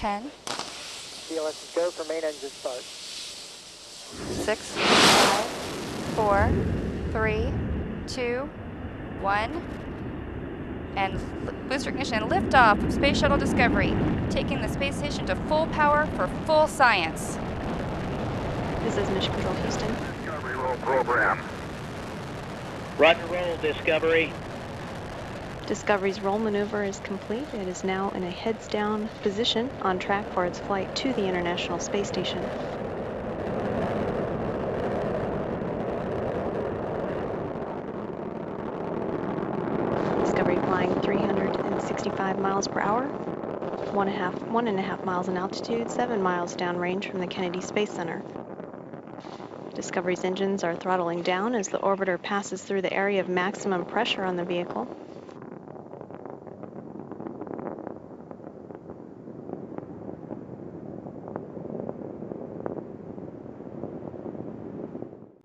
10, VLS go for main engine start. 6, 5, 4, 3, 2, 1. And booster ignition liftoff of Space Shuttle Discovery, taking the space station to full power for full science. This is Mission Control Houston. Discovery roll program. Roger, roll, Discovery. Discovery's roll maneuver is complete. It is now in a heads-down position on track for its flight to the International Space Station. Discovery flying 365 miles per hour, 1.5 miles in altitude, 7 miles downrange from the Kennedy Space Center. Discovery's engines are throttling down as the orbiter passes through the area of maximum pressure on the vehicle.